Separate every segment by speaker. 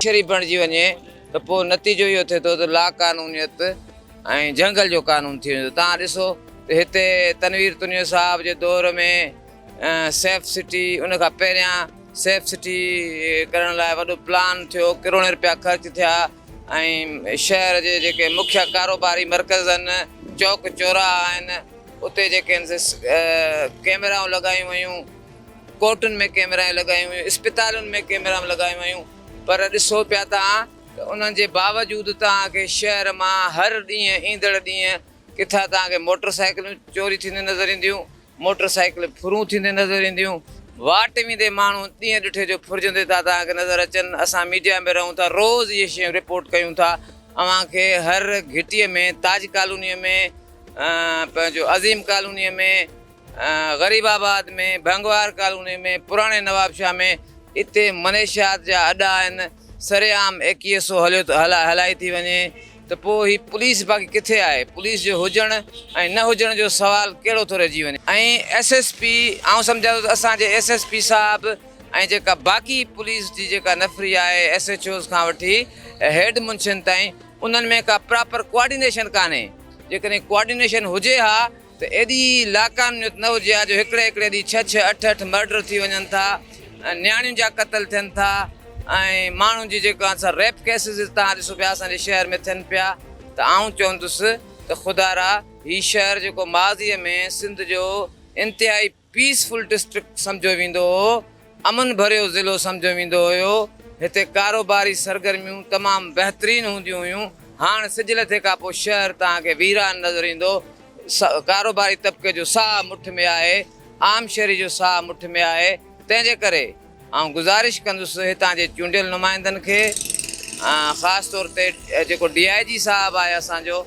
Speaker 1: शरी बणिजी वञे त पोइ नतीजो इहो थिए थो त ला क़ानूनियत ऐं जंगल जो कानून थी वेंदो। तव्हां ॾिसो त हिते तनवीर तुनियो साहब जे दौर में सेफ सिटी, उन खां पहिरियां सेफ सिटी करण लाइ वॾो प्लान थियो, करोड़ रुपया ख़र्च थिया ऐं शहर जे जेके मुख्य कारोबारी मर्कज़ आहिनि, चौक चौराहा आहिनि, उते जेके कैमराऊं लॻायूं वयूं, कोर्टुनि में कैमरा लॻायूं वयूं, इस्पतालुनि में कैमरा लॻायूं वयूं। पर ॾिसो पिया तव्हां त उन्हनि जे बावजूदि तव्हांखे शहर मां हर ॾींहुं ईंदड़ ॾींहुं किथां तव्हांखे मोटर साइकिलूं चोरी थींदे नज़र ईंदियूं, मोटर साइकिल फुरूं थींदे नज़र ईंदियूं। वाट वेंदे माण्हू ॾींहं ॾिठे जो फुरजंदे था तव्हांखे नज़र अचनि। असां मीडिया में रहूं था, रोज़ इहे शयूं रिपोर्ट कयूं था। अव्हांखे हर घिटीअ में, ताज कॉलोनीअ में, पंहिंजो अज़ीम कॉलोनीअ में, ग़रीबाबाद में, भंगवार कॉलोनी में, पुराणे नवाबशाह में, इते मनेशियात जा अॾा आहिनि। सरेआम 2100 हलाई थी वञे त पोइ ही पुलिस बाक़ी किथे आहे? पुलिस जो हुजणु ऐं न हुजण जो सुवाल कहिड़ो थो रहिजी वञे। ऐं SSP आउं सम्झां थो त असांजे SSP साहब ऐं जेका बाक़ी पुलिस जी जेका नफ़री आहे, SHOs खां वठी हेड मुंशियुनि ताईं, उन्हनि में का प्रॉपर कोऑर्डिनेशन कान्हे। जेकॾहिं कोऑर्डिनेशन हुजे हा त एॾी लाक़ानूनियत न हुजे हा जो हिकिड़े ॾींहुं 6 8 मर्डर थी वञनि था, नियाणियुनि जा क़तल थियनि था ऐं माण्हुनि जी जेका असां रेप केसिस तव्हां ॾिसो पिया असांजे शहर में थियनि पिया। त आउं चवंदुसि त ख़ुदारा हीउ शहर जेको माज़ीअ में सिंध जो इंतिहाई पीसफुल डिस्ट्रिक्ट सम्झो वेंदो हो, अमन भरियो ज़िलो सम्झो वेंदो हुयो, हिते कारोबारी सरगर्मियूं तमामु बहितरीनु हूंदियूं हुयूं। हाणे सिजलथे खां पोइ शहर तव्हांखे वीरान नज़र ईंदो। कारोबारी तबिके जो साह मुठ में आहे, आम शहरी जो साह मुठ में आहे। तंहिंजे करे आउं गुज़ारिश कंदुसि हितां जे चूंडियल नुमाइंदनि खे, ख़ासि तौर ते जेको DIG साहबु आहे असांजो,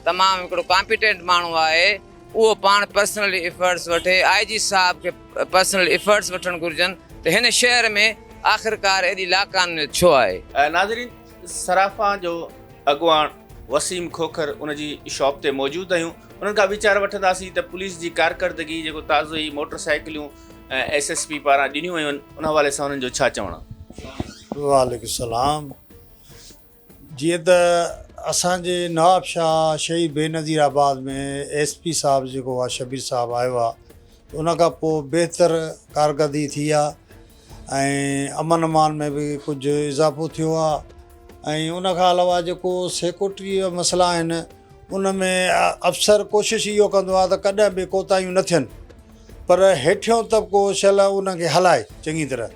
Speaker 1: तमामु हिकिड़ो कॉम्पिटेंट माण्हू आहे, उहो पाण पर्सनली एफर्ट्स वठे। IG साहब खे पर्सनल एफर्ट्स वठणु घुरिजनि त हिन शहर में आख़िरकार एॾी लाक़ानूनियत छो आहे।
Speaker 2: नाज़रीन, सराफ़ा जो अॻुवाण वसीम खोखर उनजी शॉप ते मौजूदु आहियूं। उन्हनि खां वीचार वठंदासीं त पुलिस जी कारकर्दगी, जेको ताज़ो ई मोटर साइकिलियूं SSP पारां ॾिनियूं वयूं आहिनि, उन हवाले सां उन्हनि जो छा चवणु आहे?
Speaker 3: वालेकुम सलाम। जीअं त असांजे नवाबशाह शहीद बेनज़ीराबाद में SP साहब जेको आहे शबीर साहब आयो आहे, उन खां पोइ बहितर कारकर्दगी थी आहे ऐं अमन अमान में बि कुझु इज़ाफ़ो थियो आहे। ऐं उन खां अलावा जेको सिक्योरिटी जा मसइला आहिनि, उन में अफ़सर कोशिशि इहो कंदो आहे त कॾहिं बि कोताहियूं न थियनि, पर हेठियों तबिको शल उनखे हलाए चङी तरह।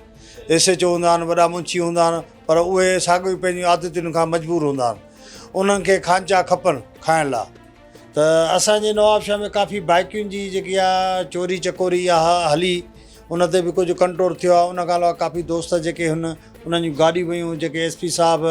Speaker 3: SHO हूंदा आहिनि, वॾा मुंशी हूंदा आहिनि, पर उहे साॻियो ई पंहिंजी आदतुनि खां मजबूर हूंदा आहिनि। उन्हनि खे खांचा खपनि खाइण लाइ। त असांजे नवाबशाह में काफ़ी बाइकुनि जी जेकी आहे चोरी चकोरी हली, उन ते बि कुझु कंट्रोल थियो आहे। उन खां अलावा काफ़ी दोस्त जेके हुन उन्हनि जूं गाॾियूं वयूं, जेके SP साहब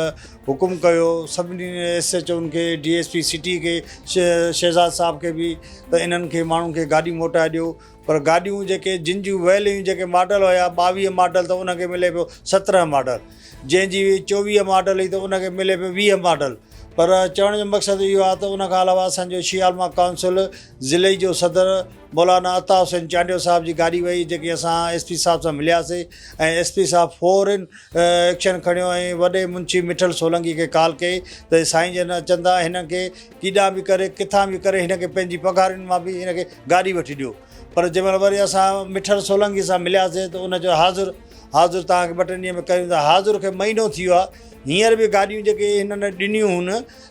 Speaker 3: हुकुम कयो सभिनी SHOनि खे, DSP सिटी खे, शहज़ाद साहब खे बि, त इन्हनि खे माण्हुनि खे गाॾी मोटाए ॾियो। पर गाॾियूं जेके जिन जूं वयल हुयूं, जेके मॉडल हुया 22 मॉडल, त उनखे मिले पियो 17 मॉडल। जंहिंजी 24 मॉडल हुई त उनखे मिले पियो 20 मॉडल। पर चवण जो मक़सदु इहो आहे त उन खां अलावा असांजो शियालमा काउंसिल ज़िले जो सदर मौलाना अता हुसैन चांडियो साहब जी गाॾी वई, जेकी असां SP साहब सां मिलियासीं ऐं SP साहब फौरन एक्शन खणियो ऐं वॾे मुंशी मिठल सोलंकी खे कॉल कई त साईं जन अचंदा, हिन खे कीॾां बि करे किथां बि करे हिन खे पंहिंजी पघारुनि मां बि हिन खे गाॾी वठी ॾियो। पर जंहिंमहिल वरी असां मिठल सोलंकी सां मिलियासीं त उनजो हाज़ुर तव्हांखे 2-3 ॾींहं में कयूं था। हाज़ुर खे महीनो थी वियो आहे। हींअर बि गाॾियूं जेके हिननि ॾिनियूं हुन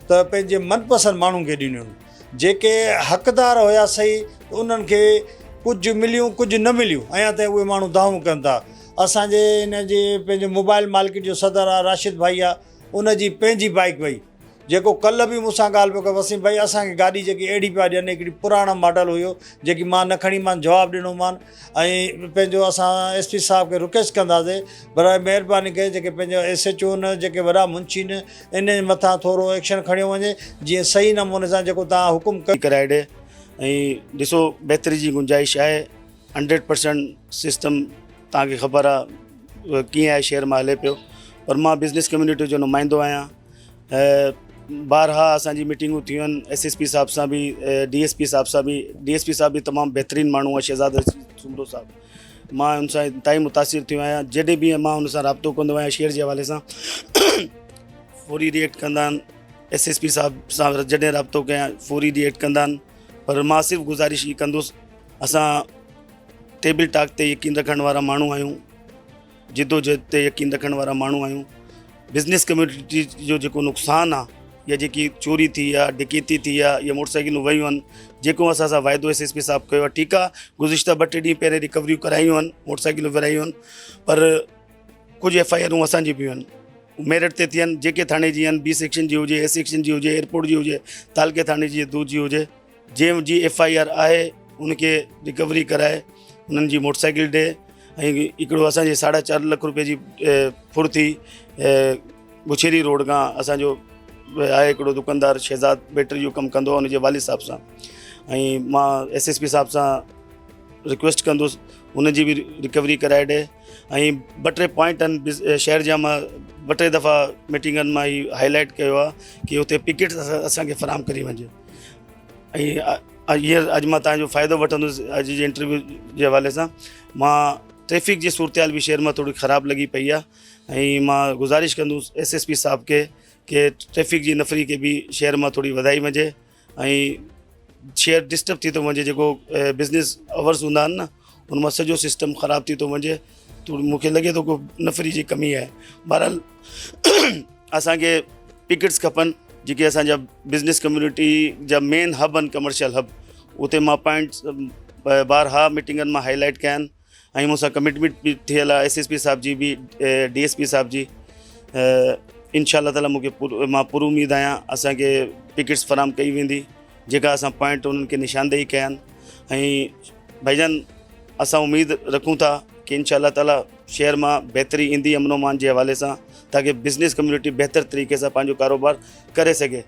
Speaker 3: त पंहिंजे मनपसंदि माण्हुनि खे ॾिनियूं आहिनि। जेके हक़दार हुया सही, उन्हनि खे कुझु मिलियूं कुझु न मिलियूं, अञा ताईं उहे माण्हू दावूं कनि था। असांजे हिन जे पंहिंजे मोबाइल मार्केट जो सदर आहे राशिद भाई आहे, उनजी पंहिंजी बाइक वई, जेको कल्ह बि मूंसां ॻाल्हि पियो करे वसीम भाई असांखे गाॾी जेकी अहिड़ी पिया ॾियनि, हिकिड़ी पुराणा मॉडल हुयो जेकी मां न खणी मां जवाबु ॾिनोमांनि ऐं पंहिंजो असां SP साहब खे रिक्वेस्ट कंदासीं बराए महिरबानी करे जेके पंहिंजो SHO आहिनि, जेके वॾा मुंशी आहिनि, इन मथां थोरो एक्शन खणियो वञे, जीअं सही नमूने सां जेको तव्हां हुकुम
Speaker 4: कराए ॾे। ऐं ॾिसो बहितरी जी गुंजाइश आहे। 100% सिस्टम तव्हांखे ख़बर आहे कीअं आहे शहर में हले पियो। पर मां बिज़नेस कम्यूनिटी जो नुमाइंदो आहियां। बारहा असांजी मीटिंगूं थियूं आहिनि SSP साहब सां बि, DSP साहब सां बि। DSP साहब बि तमामु बहितरीनु माण्हू आहे, शहज़ाद सूमरो साहब। मां हुन सां ताईं मुतासिर थियो आहियां। जॾहिं बि मां हुन सां राब्तो कंदो आहियां शेयर जे हवाले सां फौरी रिएक्ट कंदा आहिनि। SSP साहब सां जॾहिं राब्तो कयां फौरी रिएक्ट कंदा आहिनि। पर मां सिर्फ़ु गुज़ारिश ई कंदुसि, असां टेबल टॉक ते यकीन रखण वारा माण्हू आहियूं, जिदोजहद ते यकीन रखण वारा माण्हू आहियूं। बिज़नेस कम्यूनिटी जो जेको नुक़सानु आहे या जेकी चोरी थी या डकैती थी या मोटरसाइकिलूं वयूं आहिनि, जेको असां सां वाइदो SSP साहब कयो आहे, ठीकु आहे, गुज़िश्ता 2-3 ॾींहं पहिरें रिकवरियूं करायूं आहिनि, मोटरसाइकिलूं विरायूं आहिनि, पर कुझु FIRूं असांजी बि आहिनि, मेरिट ते थियनि, जेके थाणे जी आहिनि, B सेक्शन जी हुजे, A सेक्शन जी हुजे, एयरपोर्ट जी हुजे, तालके थाणे जी दूर जी हुजे, जंहिं जी FIR आहे उनखे रिकवरी कराए उन्हनि जी मोटरसाइकिल ॾे। ऐं हिकिड़ो असांजे 4.5 लख रुपए जी फुर्ती बुछेरी रोड खां असांजो आहे हिकिड़ो दुकानदार शहज़ाद बैटरी जो कमु कंदो आहे, हुनजे वालिद साहब सां। ऐं मां SSP साहब सां रिक्वेस्ट कंदुसि हुनजी बि रिकवरी कराए ॾे। ऐं 2-3 पॉइंट आहिनि शहर जा, मां 2-3 दफ़ा मीटिंगनि मां ई हाईलाइट कयो आहे कि हुते पिकेट असांखे फ़राहम करी वञे। ऐं हींअर अॼु मां तव्हांजो फ़ाइदो वठंदुसि अॼु जे इंटरव्यू जे हवाले सां। मां ट्रैफ़िक जी सूरत बि शहर में थोड़ी ख़राब लगी पई आहे ऐं मां गुज़ारिश कंदुसि SSP साहब के ट्रैफ़िक जी नफ़री के भी शहर में थोड़ी वधाई वञे ऐं शहर डिस्टर्ब थी तो वञे। जेको बिज़नेस आवर्स हूंदा आहिनि न, उन में सॼो सिस्टम ख़राब थी तो वञे। तो मूंखे लगे तो को नफ़री जी कमी है। बहरहाल असांखे पिकेट्स खपनि जेके असांजा बिज़नेस कम्यूनिटी जा मेन हब आहिनि, कमर्शियल हब, उते मां पॉइंट्स बारहा मीटिंगनि में हाईलाइट कया आहिनि ऐं मूंसां कमिटमेंट भी थियल आहे SSP साहब जी भी, DSP साहब जी। इंशाअल्लाह ताला मूंखे मां पूरी उम्मीद आहियां असांखे पिकेट्स फराहम कई वेंदी, जेका असां पॉइंट उन्हनि खे निशानदेही कया आहिनि। ऐं भाईजान असां उम्मीद रखूं था कि इंशाअल्लाह ताला शहर में बेहतरी ईंदी अमन अमान जे हवाले सां, ताकि बिज़नेस कम्यूनिटी बेहतर तरीक़े से पंहिंजो कारोबार करे सके।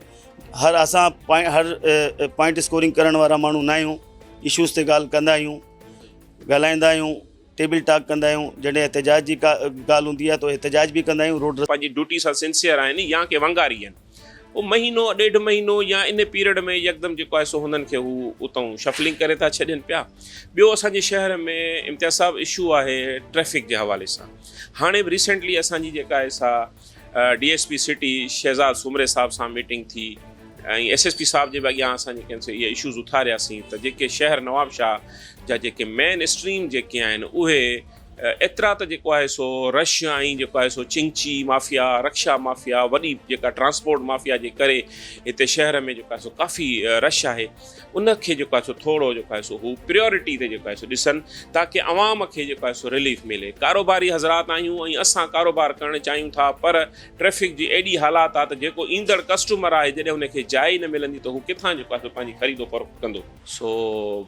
Speaker 4: हर असां हर पॉइंट स्कोरिंग करण वारा माण्हू न आहियूं, इशूज़ ते ॻाल्हि कंदा आहियूं, ॻाल्हाईंदा आहियूं, टेबल टॉक कंदा आहियूं, जॾहिं एहतजाज जी ॻाल्हि हूंदी आहे तो एहतजाज भी कंदा आहियूं। रोड
Speaker 5: पंहिंजी ड्यूटी सां सिंसियर आहिनि या के वंगारी आहिनि, वो महीनो 1.5 महीनो या इन पीरियड में यकदम जेको आहे सो हुननि खे हू उतां शफलिंग करे था छॾनि पिया। ॿियो असांजे शहर में इम्तियाज़ साहब इशू आहे ट्रैफ़िक जे हवाले सां। हाणे बि रिसेंटली असांजी जेका आहे सा DSP सिटी शहज़ाद सुमरे साहब सां मीटिंग थी ऐं SSP साहब जे अॻियां असांजे कंहिंसे इहे इशूज़ उथारियासीं त जेके शहर नवाबशाह जा जेके मेन स्ट्रीम जेके आहिनि उहे एतिरा त जेको आहे सो रश ऐं जेको आहे सो चिंची माफ़िया, रक्षा माफ़िया, वॾी जेका ट्रांसपोर्ट माफ़िया जे करे हिते शहर में जेको आहे सो काफ़ी रश आहे। उनखे जेको आहे सो थोरो जेको आहे सो हू प्रियोरिटी ते जेको आहे सो ॾिसनि, ताकि अवाम खे जेको आहे सो रिलीफ मिले। कारोबारी हज़रात आहियूं ऐं असां कारोबार करणु चाहियूं था, पर ट्रैफ़िक जी एॾी हालात आहे त जेको ईंदड़ कस्टमर आहे जॾहिं हुनखे जाइ न मिलंदी त हू किथां जेको आहे सो पंहिंजी ख़रीदो फ़रोख्त कंदो। सो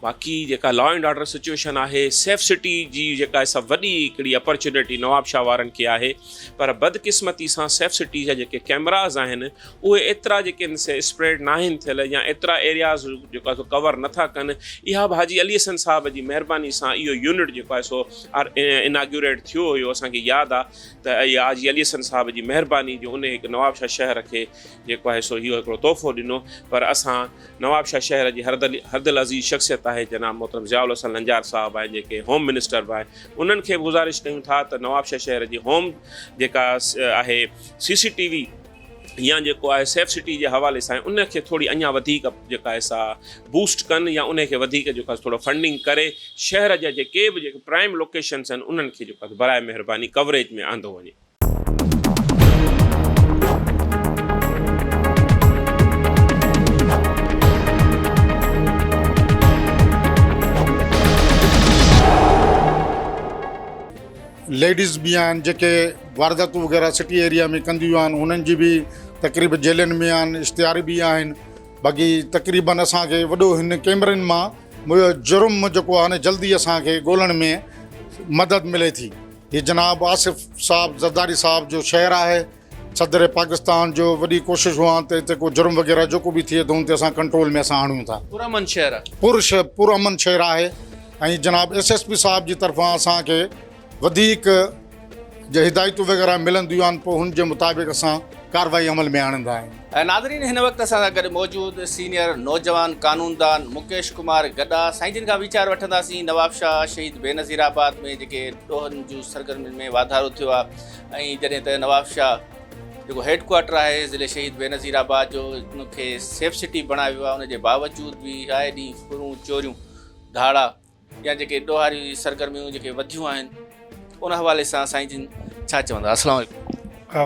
Speaker 5: बाक़ी जेका लॉ एंड ऑर्डर सिचुएशन आहे, सेफ सिटी जी जेका आहे सा वॾी हिकिड़ी अपॉर्चुनिटी नवाबशाह वारनि खे आहे, पर बदकिस्मती सां सेफ सिटी जा जेके कैमराज़ आहिनि उहे एतिरा जेके स्प्रेड न आहिनि थियल या एतिरा एरियाज़ जेको आहे सो कवर नथा कनि। इहा बि हाजी अली हसन साहब जी महिरबानी सां इहो यूनिट जेको आहे सो इनाग्यूरेट थियो हुयो, असांखे यादि आहे त इहा हाजी अली हसन साहब जी महिरबानी जो उन हिकु नवाबशाह शहर खे जेको आहे सो इहो हिकिड़ो तोहफ़ो ॾिनो। पर असां नवाबशाह शहर जी हरदिल अज़ीज़ शख़्सियत आहे जनाब मोहतरम ज़ियाउल हसन लंजार साहब आहिनि, जेके होम मिनिस्टर बि आहिनि, उन्हनि खे गुज़ारिश कयूं था त नवाबशाह शहर जी होम जेका आहे CCTV या जेको आहे सेफ सिटी जे हवाले सां उनखे थोरी अञा वधीक जेका आहे सा बूस्ट कनि या उनखे वधीक जेको आहे थोरो फंडिंग करे शहर जा जेके बि जेके प्राइम लोकेशन्स आहिनि उन्हनि खे जेको आहे बराए महिरबानी कवरेज में आंदो वञे।
Speaker 6: लेडीज़ भी आहिनि जेके वारदातूं वग़ैरह सिटी एरिया में कंदियूं आहिनि, उन्हनि जी बि तक़रीब जेलनि में आहिनि, इश्तिहार बि आहिनि। बाक़ी तक़रीबन असांखे वॾो हिन कैमरनि मां जुर्म जेको आहे न जल्दी असांखे ॻोल्हण में मदद मिले थी। हीअ जनाब आसिफ साहब ज़रदारी साहब जो शहर आहे, सदर पाकिस्तान जो वॾी कोशिशि हुआ त हिते को जुर्म वग़ैरह जेको बि थिए थो उन ते असां कंट्रोल में असां आणियूं था।
Speaker 2: पुरअमन शहर आहे,
Speaker 6: पुरअमन शहर आहे। ऐं जनाब SSP साहब जी तरफ़ां असांखे वधीक जे हिदायतूं वग़ैरह मिलंदियूं आहिनि, पोइ हुन जे मुताबिक़ असां कार्रवाई अमल में आणींदा आहियूं।
Speaker 2: नाज़रीन, हिन वक़्तु असां सां गॾु मौजूदु सीनियर नौजवान कानूनदान मुकेश कुमार गड्डा साईं जिन खां वीचार वठंदासीं नवाबशाह शहीद बेनज़ीराबाद में जेके ॾोहनि जूं सरगर्मियुनि में वाधारो थियो आहे ऐं जॾहिं त नवाबशाह जेको हेडक्वार्टर आहे ज़िले शहीद बेनज़ीराबाद जो उनखे सेफ सिटी बणायो वियो आहे, उनजे बावजूद बि आए ॾींहुं फुरूं चोरियूं धाड़ा या जेके ॾोहारी सरगर्मियूं जेके वधियूं आहिनि उन हवाले सां साईं जिन छा चवंदा? अस्सलाम वालेकुम।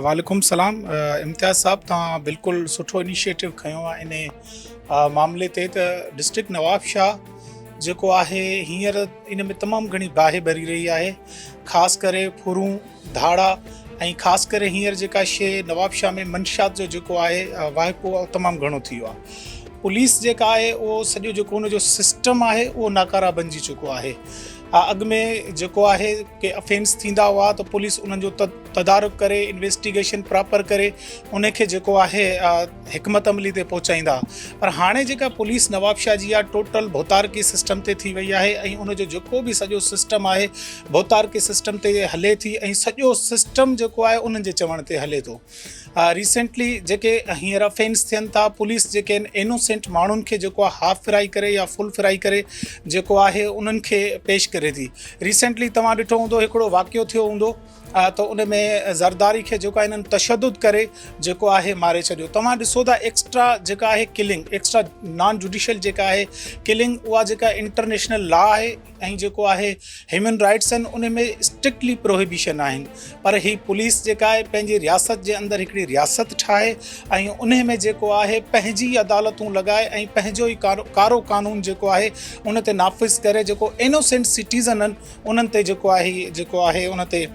Speaker 7: वालेकुम सलाम। इम्तियाज़ साहब, तव्हां बिल्कुलु सुठो इनिशिएटिव खयो आहे इन मामले ते। त डिस्ट्रिक्ट नवाबशाह जेको आहे हींअर इन में तमामु घणी बाहि भरी रही आहे, ख़ासि करे फुरूं धाड़ा ऐं ख़ासि करे हींअर जेका शइ नवाबशाह में मंशात जो जेको आहे वाइपो तमामु घणो थी वियो आहे। पुलिस जेका आहे उहो सॼो जेको उनजो सिस्टम आहे उहो नाकारा बणिजी चुको आहे। अॻु में जेको आहे के अफेंस थींदा हुआ त पुलिस उन्हनि जो तदारुक करे इन्वेस्टिगेशन प्रॉपर करे उनखे जेको आहे हिकमत अमली ते पहुचाईंदा, पर हाणे जेका पुलिस नवाबशाह जी आहे टोटल भोतारकी सिस्टम ते थी वई आहे ऐं उनजो जेको बि सॼो सिस्टम आहे भोतारकी सिस्टम ते हले थी ऐं सॼो सिस्टम जेको आहे उन्हनि जे चवण ते हले थो। रिसेंटली जेके हींअर अफेंस थियनि था, पुलिस जेके इनोसेंट माण्हुनि खे जेको आहे हाफ फ्राई करे या फुल फ्राई करे जेको आहे उन्हनि खे पेश करे थी। रिसेंटली तव्हां ॾिठो हूंदो हिकिड़ो वाक़ियो थियो हूंदो त उन में ज़रदारी खे जेको आहे इन्हनि तशद्दुद करे जेको आहे मारे छॾियो। तव्हां ॾिसो था एक्स्ट्रा जेका आहे किलिंग, एक्स्ट्रा नॉन जुडिशियल जेका आहे किलिंग, उहा जेका इंटरनेशनल लॉ आहे ऐं जेको आहे ह्यूमन राइट्स आहिनि उन में स्ट्रिक्टली प्रोहिबिशन आहिनि, पर ही पुलिस जेका आहे पंहिंजी रियासत जे अंदरि हिकिड़ी रियासत ठाहे ऐं उन में जेको आहे पंहिंजी अदालतूं लॻाए ऐं पंहिंजो ई कारो कानून जेको आहे उन ते नाफ़िज़ करे जेको इनोसेंट सिटीज़न आहिनि उन्हनि ते जेको आहे उन ते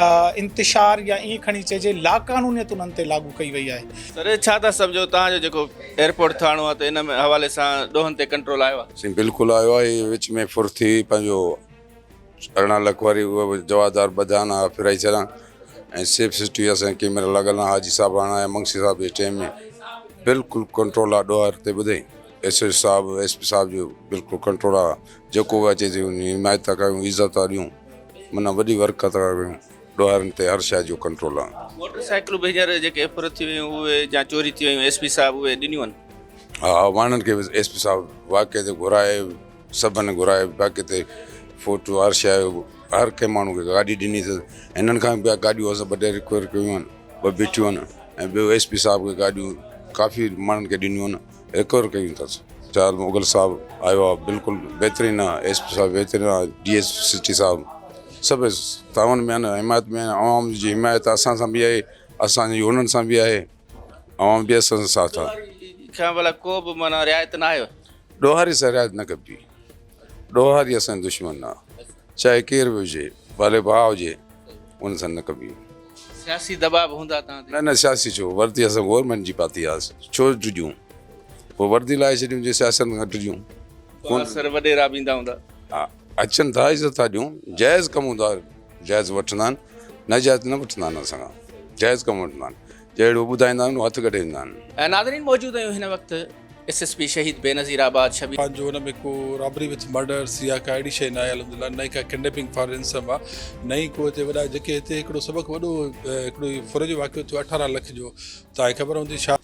Speaker 7: इंतिशार या ईअं खणी चइजे लाक़ानूनियत उन्हनि ते लागू कई वई आहे।
Speaker 2: सर, छा था सम्झो तव्हांजो जेको एयरपोर्ट थाणो आहे त इन में हवाले सां ॾोहनि ते कंट्रोल आयो आहे?
Speaker 8: बिल्कुलु आयो आहे। विच में फुर्ती पंहिंजो 18 लख वारी उहा जवादार बधान आहे फिराई छॾां ऐं सेफ सिटी असांजे कैमरा लॻल आहे। हाजी साहब हाणे आया मंगसी साहब जे टाइम में बिल्कुलु कंट्रोल आहे ॾोहर ते। ॿुधे एस साहब एस पी साहब जो बिल्कुलु कंट्रोल आहे। जेको बि अचे थी हिमायत था कयूं, इज़त था ॾियूं, माना वॾी वर्कत था कयूं। ॾोहरनि ते हर शइ जो कंट्रोल आहे।
Speaker 2: मोटरसाइकिलूं बि हींअर जेके फुर थी वियूं उहे या चोरी थी वियूं एस पी साहब उहे ॾिनियूं आहिनि?
Speaker 8: हा, माण्हुनि खे एस पी साहब वाक़े ते घुराए, सभिनि घुराए वाक़े ते फ़ोटो हर शइ हर कंहिं माण्हू खे गाॾी ॾिनी अथसि। हिननि खां ॿिया गाॾियूं असां 2 रिक्वायर कयूं आहिनि, 2 बीठियूं आहिनि ऐं ॿियो एस पी साहब खे गाॾियूं काफ़ी माण्हुनि खे ॾिनियूं आहिनि, रिक्वायर कयूं अथसि। चार मुगल साहब आयो आहे, बिल्कुलु बहितरीनु आहे। एस पी साहब बहितरीनु आहे। डी एस सिटी साहब सभु तावन में आहिनि, हिमायत में आहिनि। आवाम जी हिमायत असां सां बि आहे, असांजी हुननि सां बि आहे, आवाम बि असां सां साथ आहे।
Speaker 2: भला को बि माना रिआयत न आहे?
Speaker 8: ॾोहारी सां रिआयत न कबी। ॾोहारी असांजो दुश्मन आहे, चाहे केरु बि हुजे, भले भाउ हुजे, उन सां न कबी।
Speaker 2: सियासी दबाव हूंदा तव्हां ते?
Speaker 8: न सियासी छो, वर्दी असां गवर्नमेंट जी पाती आहे, छो टिजूं? पोइ वर्दी लाइ छॾियूं जे सियासत खां टिजूं
Speaker 2: कोन? सर वॾेरा बि ईंदा हूंदा?
Speaker 8: हा, अचनि था, इज़त था ॾियूं। जाइज़ कमु हूंदा जाइज़ वठंदा आहिनि, नाजाइज़ न वठंदा आहिनि। असां खां जाइज़ कमु वठंदा आहिनि, जहिड़ो ॿुधाईंदा आहिनि हथु कढे ईंदा आहिनि।
Speaker 2: नाज़रीन, मौजूदु आहियूं हिन वक़्तु SSP शहीद बेनज़ीराबाद शबीर।
Speaker 9: पंहिंजो हुन में को रॉबरी विथ मर्डर्स या का अहिड़ी शइ न आहे अलहमदिल्ला, न ई का किडनैपिंग फॉर रेंसम आहे, न ई को हिते वॾा जेके हिते हिकिड़ो सबक़ु वॾो हिकिड़ो फुर जो वाक़ियो थियो 18 लख जो, तव्हांखे ख़बर हूंदी छा।